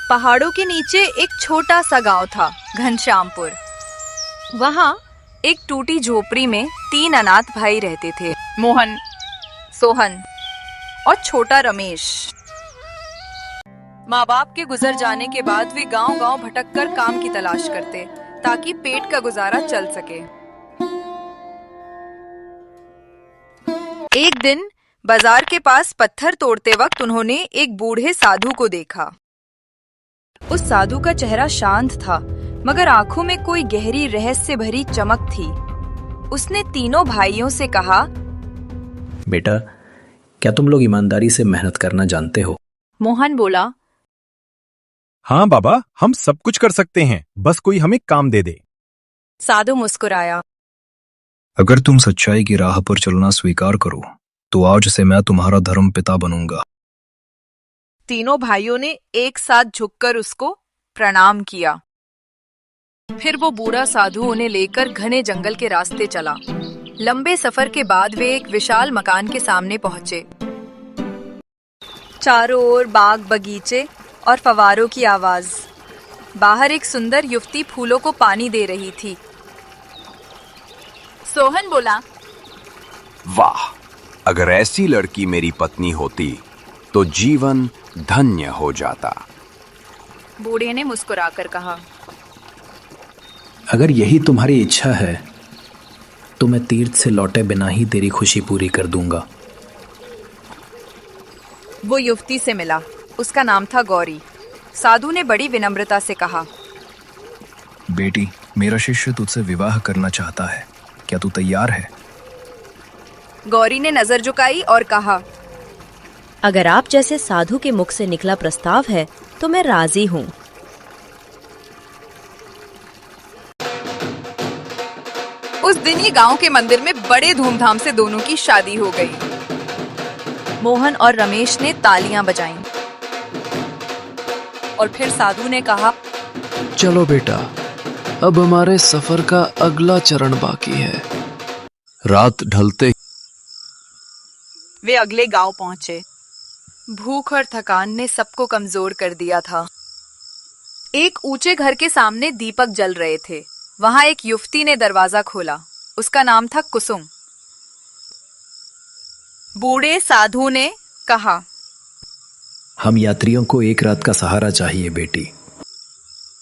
पहाड़ों के नीचे एक छोटा सा गांव था, घनश्यामपुर। वहाँ एक टूटी झोपड़ी में 3 अनाथ भाई रहते थे, मोहन, सोहन और छोटा रमेश। माँ बाप के गुजर जाने के बाद वे गांव-गांव भटककर काम की तलाश करते ताकि पेट का गुजारा चल सके। एक दिन बाजार के पास पत्थर तोड़ते वक्त उन्होंने एक बूढ़े साधु को देखा। उस साधु का चेहरा शांत था, मगर आंखों में कोई गहरी रहस्य भरी चमक थी। उसने तीनों भाइयों से कहा, बेटा, क्या तुम लोग ईमानदारी से मेहनत करना जानते हो? मोहन बोला, हाँ बाबा, हम सब कुछ कर सकते हैं, बस कोई हमें काम दे दे। साधु मुस्कुराया, अगर तुम सच्चाई की राह पर चलना स्वीकार करो तो आज से मैं तुम्हारा धर्म पिता बनूंगा। तीनों भाइयों ने एक साथ झुककर उसको प्रणाम किया। फिर वो बूढ़ा साधु उन्हें लेकर घने जंगल के रास्ते चला। लंबे सफर के बाद वे एक विशाल मकान के सामने पहुंचे। चारों ओर बाग बगीचे और फव्वारों की आवाज। बाहर एक सुंदर युवती फूलों को पानी दे रही थी। सोहन बोला, वाह, अगर ऐसी लड़की मेरी पत्नी होती तो जीवन धन्य हो जाता। बूढ़े ने मुस्कुराकर कहा, अगर यही तुम्हारी इच्छा है तो मैं तीर्थ से लौटे बिना ही तेरी खुशी पूरी कर दूंगा। वो युवती से मिला। उसका नाम था गौरी। साधु ने बड़ी विनम्रता से कहा, बेटी, मेरा शिष्य तुझसे विवाह करना चाहता है, क्या तू तैयार है? गौरी ने नजर झुकाई और कहा, अगर आप जैसे साधु के मुख से निकला प्रस्ताव है तो मैं राजी हूँ। उस दिन ही गांव के मंदिर में बड़े धूमधाम से दोनों की शादी हो गई। मोहन और रमेश ने तालियां बजाईं। और फिर साधु ने कहा, चलो बेटा, अब हमारे सफर का अगला चरण बाकी है। रात ढलते वे अगले गांव पहुंचे। भूख और थकान ने सबको कमजोर कर दिया था। एक ऊंचे घर के सामने दीपक जल रहे थे। वहां एक युवती ने दरवाजा खोला। उसका नाम था कुसुम। बूढ़े साधु ने कहा, हम यात्रियों को एक रात का सहारा चाहिए बेटी।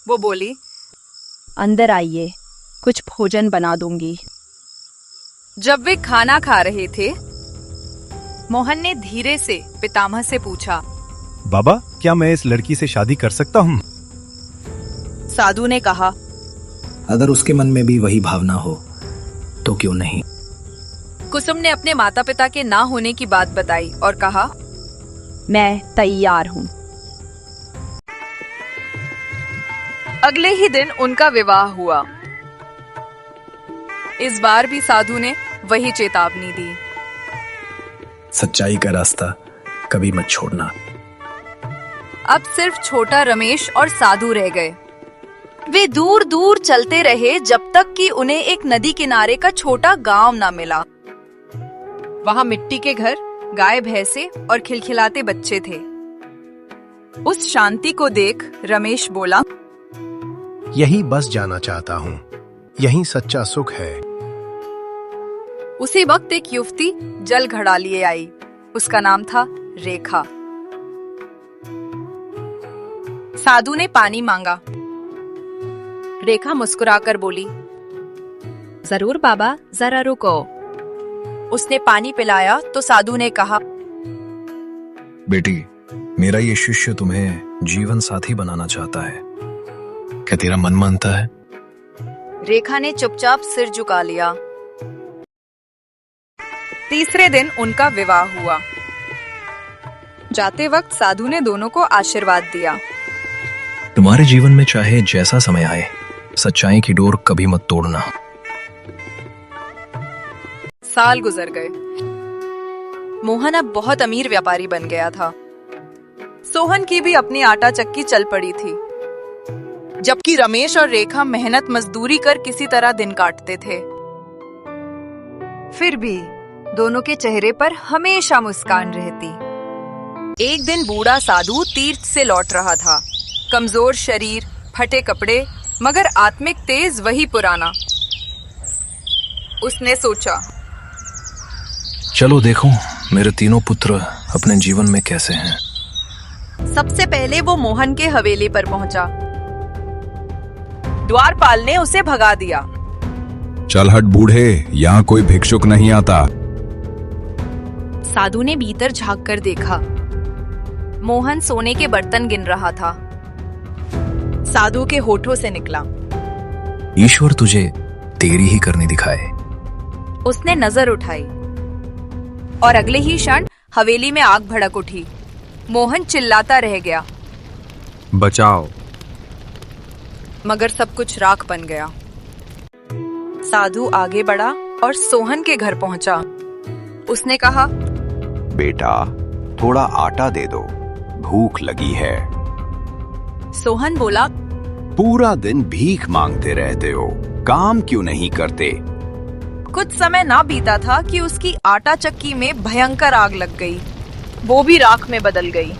वो बोली, अंदर आइए, कुछ भोजन बना दूंगी। जब वे खाना खा रहे थे, मोहन ने धीरे से पितामह से पूछा, बाबा, क्या मैं इस लड़की से शादी कर सकता हूँ? साधु ने कहा, अगर उसके मन में भी वही भावना हो तो क्यों नहीं। कुसुम ने अपने माता पिता के ना होने की बात बताई और कहा, मैं तैयार हूँ। अगले ही दिन उनका विवाह हुआ। इस बार भी साधु ने वही चेतावनी दी, सच्चाई का रास्ता कभी मत छोड़ना। अब सिर्फ छोटा रमेश और साधु रह गए। वे दूर दूर चलते रहे जब तक कि उन्हें एक नदी किनारे का छोटा गांव ना मिला। वहां मिट्टी के घर, गाय भैंसे और खिलखिलाते बच्चे थे। उस शांति को देख रमेश बोला, यही बस जाना चाहता हूँ, यही सच्चा सुख है। उसी वक्त एक युवती जल घड़ा लिए आई। उसका नाम था रेखा। साधु ने पानी मांगा। रेखा मुस्कुराकर बोली, जरूर बाबा, जरा रुको। उसने पानी पिलाया तो साधु ने कहा, बेटी, मेरा ये शिष्य तुम्हें जीवन साथी बनाना चाहता है, क्या तेरा मन मानता है? रेखा ने चुपचाप सिर झुका लिया। तीसरे दिन उनका विवाह हुआ। जाते वक्त साधु ने दोनों को आशीर्वाद दिया, तुम्हारे जीवन में चाहे जैसा समय आए, सच्चाई की डोर कभी मत तोड़ना। साल गुजर गए। मोहन अब बहुत अमीर व्यापारी बन गया था। सोहन की भी अपनी आटा चक्की चल पड़ी थी, जबकि रमेश और रेखा मेहनत मजदूरी कर किसी तरह दिन काटते थे। फिर भी दोनों के चेहरे पर हमेशा मुस्कान रहती। एक दिन बूढ़ा साधु तीर्थ से लौट रहा था। कमजोर शरीर, फटे कपड़े, मगर आत्मिक तेज वही पुराना। उसने सोचा, चलो देखो मेरे तीनों पुत्र अपने जीवन में कैसे हैं। सबसे पहले वो मोहन के हवेली पर पहुंचा। द्वारपाल ने उसे भगा दिया। चल हट बूढ़े, यहाँ कोई भिक्षुक नहीं आता। साधु ने भीतर झांक कर देखा। मोहन सोने के बर्तन गिन रहा था। साधु के होठों से निकला, ईश्वर तुझे तेरी ही करनी दिखाए। उसने नजर उठाई और अगले ही क्षण हवेली में आग भड़क उठी। मोहन चिल्लाता रह गया, बचाओ। मगर सब कुछ राख बन गया। साधु आगे बढ़ा और सोहन के घर पहुंचा। उसने कहा, बेटा थोड़ा आटा दे दो, भूख लगी है। सोहन बोला, पूरा दिन भीख मांगते रहते हो, काम क्यों नहीं करते? कुछ समय ना बीता था कि उसकी आटा चक्की में भयंकर आग लग गई। वो भी राख में बदल गई।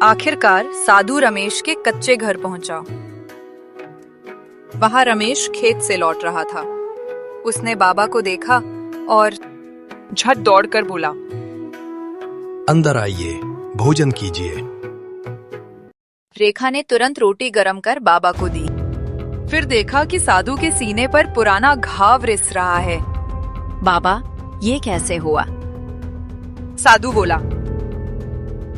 आखिरकार साधु रमेश के कच्चे घर पहुंचा। वहां रमेश खेत से लौट रहा था। उसने बाबा को देखा और झट दौड़कर बोला, अंदर आइए, भोजन कीजिए। रेखा ने तुरंत रोटी गरम कर बाबा को दी। फिर देखा कि साधु के सीने पर पुराना घाव रिस रहा है। बाबा, ये कैसे हुआ? साधु बोला,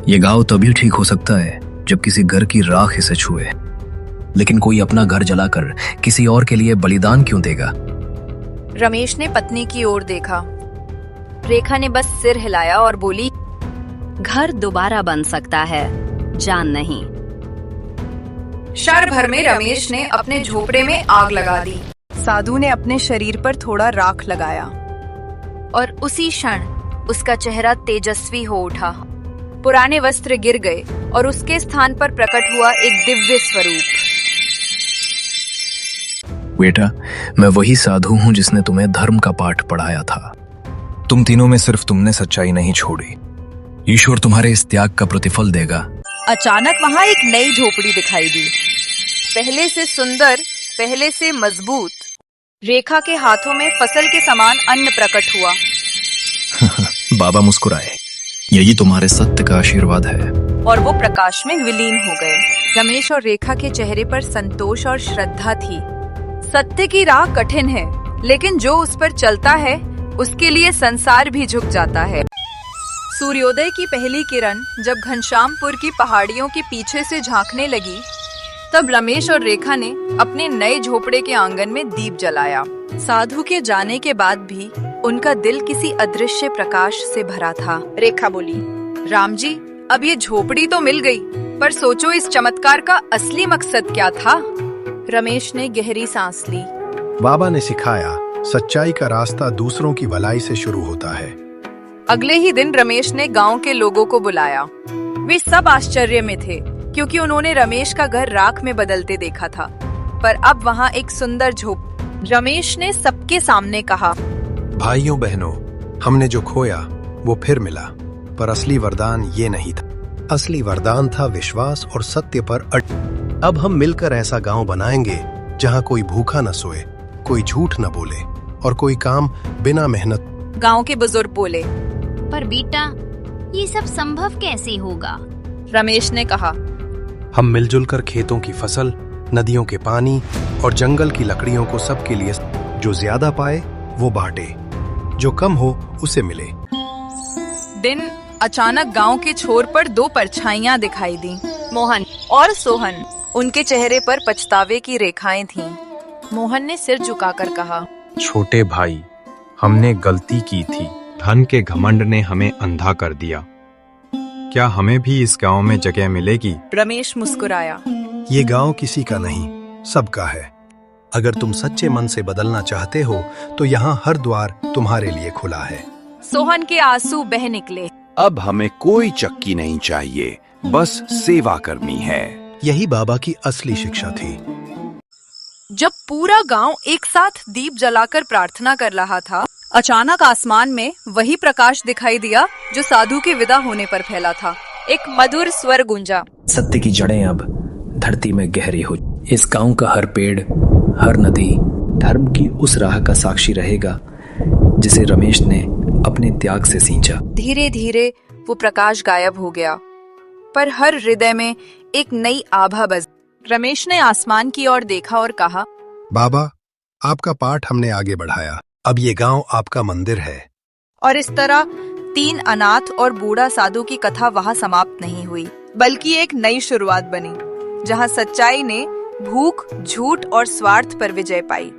ये घाव तभी ठीक हो सकता है जब किसी घर की राख इसे छुए, लेकिन कोई अपना घर जलाकर किसी और के लिए बलिदान क्यों देगा? रमेश ने पत्नी की ओर देखा। रेखा ने बस सिर हिलाया और बोली, घर दोबारा बन सकता है, जान नहीं। क्षण भर में रमेश ने अपने झोपड़े में आग लगा दी। साधु ने अपने शरीर पर थोड़ा राख लगाया और उसी क्षण उसका चेहरा तेजस्वी हो उठा। पुराने वस्त्र गिर गए और उसके स्थान पर प्रकट हुआ एक दिव्य स्वरूप। बेटा, मैं वही साधु हूँ जिसने तुम्हें धर्म का पाठ पढ़ाया था। तुम तीनों में सिर्फ तुमने सच्चाई नहीं छोड़ी। ईश्वर तुम्हारे इस त्याग का प्रतिफल देगा। अचानक वहां एक नई झोपड़ी दिखाई दी, पहले से सुंदर, पहले से मजबूत। रेखा के हाथों में फसल के समान अन्न प्रकट हुआ। बाबा मुस्कुराए, यही तुम्हारे सत्य का आशीर्वाद है। और वो प्रकाश में विलीन हो गए। रमेश और रेखा के चेहरे पर संतोष और श्रद्धा थी। सत्य की राह कठिन है, लेकिन जो उस पर चलता है उसके लिए संसार भी झुक जाता है। सूर्योदय की पहली किरण जब घनश्यामपुर की पहाड़ियों के पीछे से झांकने लगी, तब रमेश और रेखा ने अपने नए झोपड़े के आंगन में दीप जलाया। साधु के जाने के बाद भी उनका दिल किसी अदृश्य प्रकाश से भरा था। रेखा बोली, राम जी, अब ये झोपड़ी तो मिल गई, पर सोचो इस चमत्कार का असली मकसद क्या था? रमेश ने गहरी सांस ली। बाबा ने सिखाया, सच्चाई का रास्ता दूसरों की भलाई से शुरू होता है। अगले ही दिन रमेश ने गांव के लोगों को बुलाया। वे सब आश्चर्य में थे, क्योंकि उन्होंने रमेश का घर राख में बदलते देखा था, पर अब वहां एक सुंदर झोपड़ी। रमेश ने सबके सामने कहा, भाइयों बहनों, हमने जो खोया वो फिर मिला, पर असली वरदान ये नहीं था। असली वरदान था विश्वास और सत्य पर अड़। अब हम मिलकर ऐसा गांव बनाएंगे जहां कोई भूखा न सोए, कोई झूठ न बोले और कोई काम बिना मेहनत। गांव के बुजुर्ग बोले, पर बेटा, ये सब संभव कैसे होगा? रमेश ने कहा, हम मिलजुल कर खेतों की फसल, नदियों के पानी और जंगल की लकड़ियों को सबके लिए, जो ज्यादा पाए वो बांटे, जो कम हो उसे मिले। दिन अचानक गांव के छोर पर दो परछाइयां दिखाई दी, मोहन और सोहन। उनके चेहरे पर पछतावे की रेखाएं थीं। मोहन ने सिर झुकाकर कहा, छोटे भाई, हमने गलती की थी। धन के घमंड ने हमें अंधा कर दिया। क्या हमें भी इस गांव में जगह मिलेगी? रमेश मुस्कुराया, ये गांव किसी का नहीं, सबका है। अगर तुम सच्चे मन से बदलना चाहते हो तो यहाँ हर द्वार तुम्हारे लिए खुला है। सोहन के आंसू बह निकले। अब हमें कोई चक्की नहीं चाहिए, बस सेवा करनी है। यही बाबा की असली शिक्षा थी। जब पूरा गांव एक साथ दीप जलाकर प्रार्थना कर रहा था, अचानक आसमान में वही प्रकाश दिखाई दिया जो साधु के विदा होने पर फैला था। एक मधुर स्वर गूंजा। सत्य की जड़ें अब धरती में गहरी हो। इस गांव का हर पेड़, हर नदी धर्म की उस राह का साक्षी रहेगा जिसे रमेश ने अपने त्याग से सींचा। धीरे धीरे वो प्रकाश गायब हो गया, पर हर हृदय में एक नई आभा बज। रमेश ने आसमान की ओर देखा और कहा, बाबा, आपका पाठ हमने आगे बढ़ाया। अब ये गांव आपका मंदिर है। और इस तरह 3 अनाथ और बूढ़ा साधु की कथा वहां समाप्त नहीं हुई, बल्कि एक नई शुरुआत बनी, जहां सच्चाई ने भूख, झूठ और स्वार्थ पर विजय पाई।